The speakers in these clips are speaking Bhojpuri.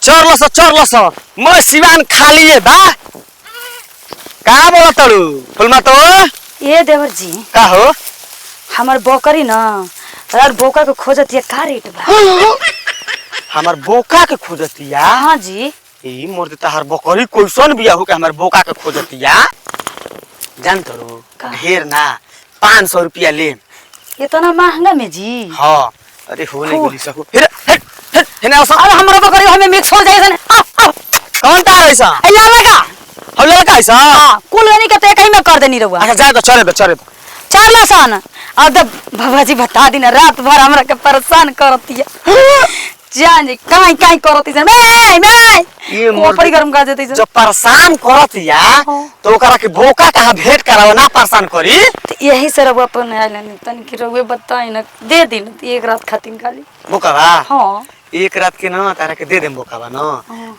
चोर लस मैं सिवान खाली है बा का बोला तड़ू फुलमा तो ये देवर जी का हो हमार बोकरी ना यार बोका के खोजत ये का रेट बा हमार बोका के खोजतिया हां जी ई मोर तहार बकरी कोइसन बिया हो के हमार बोका के खोजतिया जान तड़ू ढेर ना 500 रुपया ले इतना महंगा में जी हां अरे हो नहीं गोली सकू फिर हेने अरे हमरा बकरी हमें मिक्स हो जाए कौन ता ऐसा ए लगा हम लड़का ऐसा हां कुल नहीं के तो एक ही में कर देनी रहुआ अच्छा जा तो चले चार लसन अब बाबा जी बता दी ना रात भर हमरा के परेशान करती है जान जी काई काई करती है मैं ये ऊपर गरम कर देती जब परेशान करतिया तो ओकरा के बोका कहां भेंट कराव ना परेशान करी तो यही से रहुआ अपन आइलन तन की रहुए बताई ना दे दी ना एक रात खातिर खाली बोकावा हां एक रात के ना तारा के दे देम बोकावा ना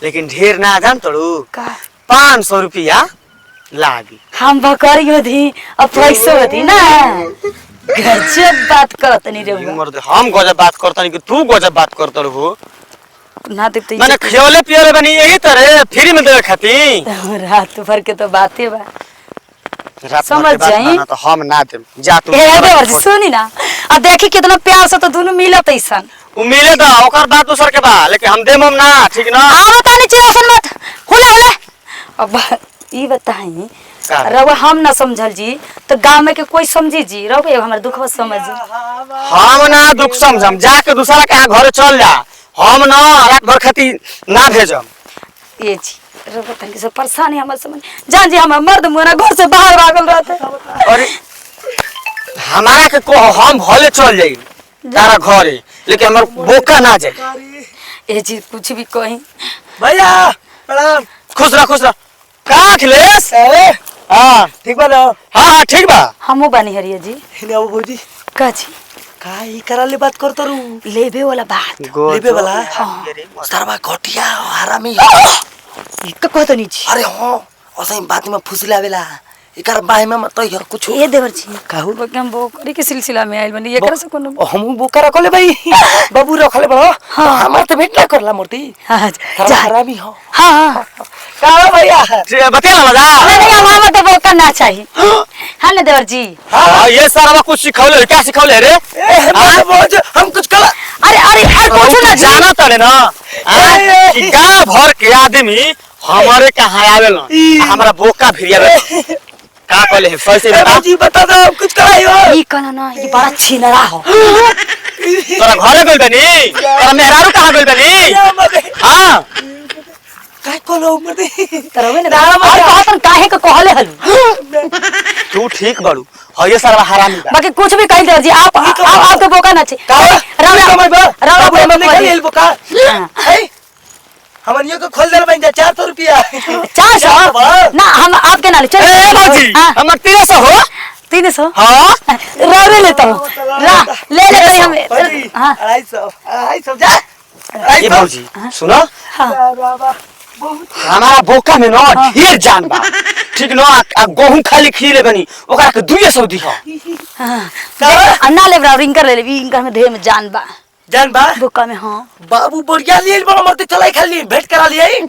लेकिन ढेर ना जान तड़ू का 500 रुपया लागी हम बकरी होती अब पैसे होती ना गजब बात करत नहीं ये रहुआ मर्द हम गजब बात करतनी कि तू गजब बात करत हो ना देते माने खियोले पियोले बनी यही तरह फ्री में देवे खाती रात भर के तो बातें बा रात समझ जाई तो हम ना देम जा तू ए देवर जी सुनी ना अब देखी कितना प्यार से तो दोनों मिलत ऐसन उ मिले दा ओकर बात दूसर के बा लेकिन हम देम ना ठीक ना आ बता नीचे ऐसन मत हुले हुले अब ई बताई रवा हम ना समझल जी तो गांव में के कोई समझी जी रवा हमर दुख समझ हम ना दुख समझम जाके दूसरा के घर चल जा हम ना रात भर खाती ना भेजम ये जी रवा तंग से परेशानी हमर समझ जान जी हम मर्द मोरा घर से बाहर भागल रहते अरे हमारा के को हम भले चल जाई तारा घरे लेकिन हमर बोका ना जाए ए जी कुछ भी कहीं भैया प्रणाम खुश रह का अखिलेश हां ठीक बा ना हां ठीक बा हमो बानी हरिया जी हिने अब भौजी का जी का ई कराले बात करत रू लेबे वाला बात लेबे वाला हां सरवा घटिया हरामी ई का कहत नी जी अरे हां असै बात में फुसलावेला एकर बाहे में मत यार कुछ ए देवर जी कहू हम बोकरी के सिलसिला में आइल बनी एकरा से कोनो हम बोका रखले भाई बाबू रखले बड़ो हाँ। हमर तो भेट ना करला मूर्ति हां जा हरामी हो हां का भैया बतिया मजा नहीं हमारा तो बोका ना चाहिए हां ना देवर जी हां ये सारा कुछ सिखौले क्या सिखौले रे बोझ हम कुछ कला अरे कुछ ना जाना तड़े ना कि गांव भर के आदमी हमारे कहां आवेला हमरा बोका भिरिया का कहले पैसे बता जी बता दो कुछ कराइयो ई कना ना ये बड़ा छिनरा हो तोरा घरे गइल बनी तोरा मेहरारू कहां गइल बनी हां काय कोलो मते तरवे ना और कहतन काहे के कहले हलू तू ठीक बाड़ू हये सारा हरामी बा बाकी कुछ भी कह देवर जी आप के बोका ना चाहिए राम राम निकल गेल बोका हमन ये को खोल देल बन जा 400 रुपया 400 ना हम आपके नाले चल ए बाजी हमर 300 हो 300 हां रावे लेता हूं ले ले हम हां 250 जा ये बाजी सुनो बाबा हमारा बोका में ना ढेर जान बा ठीक ना गेहूं खाली खीले बनी ओकरा के 200 दिहो अन्ना ले बरा रिंकर ले ले इनकर में ढेर में जान बा बोका में हां बाबू बढ़िया लिए बड़ा मरते चलाई खाली भेंट करा लिए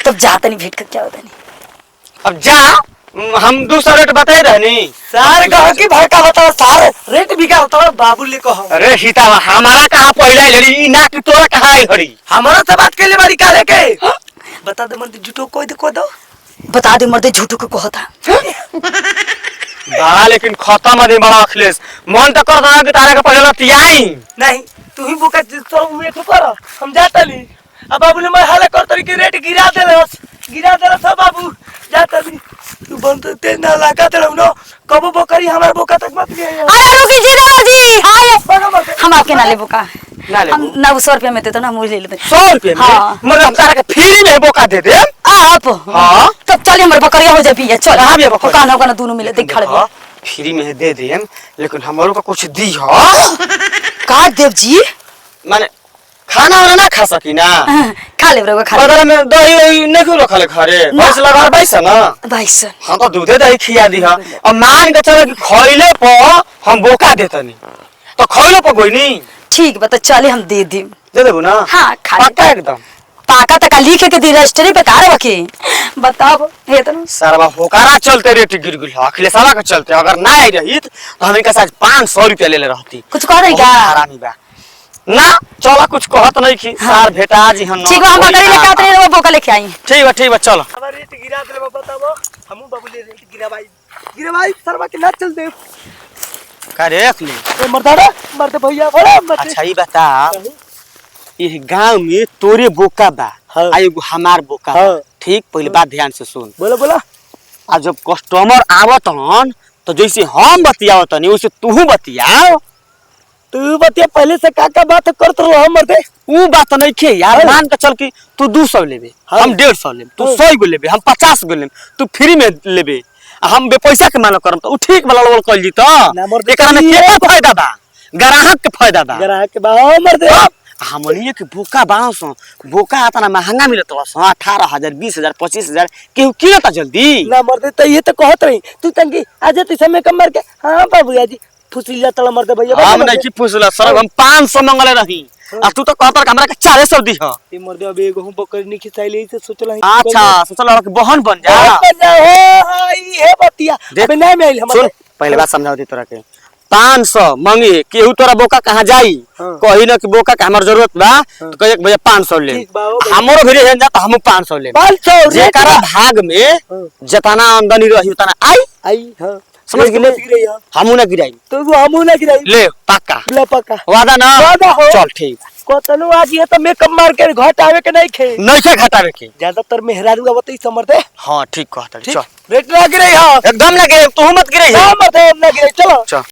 तब जाता नहीं भेंट कर क्या होता नहीं अब जा हम दूसरा रेट बताए रहनी सारे कहो कि भाई का बता सारे रेट भी का होता बाबू ले कहो अरे सीता हमारा कहां पहला लड़ी ई ना कि तोरा कहां आई हड़ी हमारा से बात के लिए बारी का लेके बता दे मन झूठो कोई दो बता दे मर्दे झूठो को कहता बा लेकिन खत्म आदमी बड़ा अखिलेश मन तो कर दना कि तारा के पहले तियाई नहीं तू ही बुका तो वेट कर हम जाता नहीं अब बाबू ने मैं हाले कर तरी के रेट गिरा देले सब बाबू जाता नहीं तू बंद ते ना लगा दे ना कबो बकरी हमार बोका तक मत गए अरे रुकी जी देवर जी आए हम आपके नाले बोका ना ले हम 900 रुपया में तो ना मुझे ले लेते 100 रुपए में हाँ। मतलब हम तारा के फ्री में बोका दे दे आप हां तब चलिए हमारे बकरिया हो जाए चल कहां भी बकरिया कान होगा ना दोनों मिले देख खड़े फ्री में दे देम लेकिन हमरो को कुछ दी हो का देव जी माने खाना वाला ना खा सकी ना खा ले बरोगा खा ले बदला में दही नहीं क्यों रखले घरे बस लगा बैस ना भाई सर हां तो दूधे दही खिया दी है अब मान के चलो कि खइले पर हम बोका देतनी तो खइलो पर कोई नहीं ठीक बता चले हम दे दी दे देबो ना हां खा पक्का एकदम पाका तक लिखे के दी रजिस्ट्री पे कार रखे बताओ हे तो सरवा होकारा चलते रेट गिर गई अखिलेशवा के चलते अगर ना आई रही तो हमें का साथ 500 रुपया ले रहती कुछ कह रही बहुत का हरामी बा ना चला कुछ कहत नहीं की सार भेटा जी हम ठीक बा हम बकरी लेके आते रहे वो बोका लेके आई ठीक बा चलो हमारे रेट गिरा दे बताओ हमू बाबू ले रेट गिरा भाई सरवा के ना चल दे का देख ली ए मर्द भैया बड़ा मत अच्छा ये बता ये गांव में तोरे बोका बा हाँ। आ एगो हमार बोका बा। हाँ। ठीक पहले बात ध्यान से सुन बोला आ जब कस्टमर आवत हन तो जैसे हम बतियावत हनी वैसे तू बतियाओ तू बतिया पहले से का बात करत रहो हम मर्दे ऊ बात नहीं खे यार हाँ। मान के चल कि तू 200 लेबे हाँ। हम 150 लेबे तू हाँ। 100 गो लेबे हम 50 गो लेबे तू फ्री में लेबे आ हम बे पैसा के मानो करम तो ऊ ठीक वाला लोल कल जी तो ना मर्दे, एकरा में ये केतना फायदा बा ग्राहक के फायदा बा ग्राहक के बा मर्दे हमनिए के बोका बांस बोका आतना महंगा मिलत बस 18000 20000 25000 केहू किनता जल्दी ना मर्दे तो ये तो कहत रही तू तंगी आज तू समय कम मार के हां बाबू जी फुसिल जाता मर्दे भैया हम नहीं की पूछला सर हम 500 मंगले रही आ तू तो कहत हमरा के 400 दी ह ये मर्दे अब एगो हम बकरी नहीं खिसाइले से सोचला अच्छा सोचल कि बहन बन जा हो हां ये बतिया देख, अबे नहीं मिल सुन हम पहले बात समझाओ दी तोरा के 500 मंगी केहू तोरा बोका कहाँ जाई हाँ। कही ना कि बोका के हमर जरूरत बा तो कहे भैया 500 ले ठीक बा, हो भैया। हमरो भी रहन जा तो हम 500 ले 500 जेकरा भाग में हाँ। जतना आमदनी रही उतना आई आई हां समझ गेले गिरे हां हमू ना गिराई तो वो हमू ना गिराई ले पक्का ले पक्का वादा ना वादा हो। चल ठीक कोतनु आज ये तो मेकअप मार के घट आवे के नहीं खे नहीं से घटावे के ज्यादातर मेहरारू आवत ई समझते हां ठीक कहता ठीक चल रेट ना गिरे हां एकदम ना गिरे तू मत गिरे ना मत ना गिरे चलो चल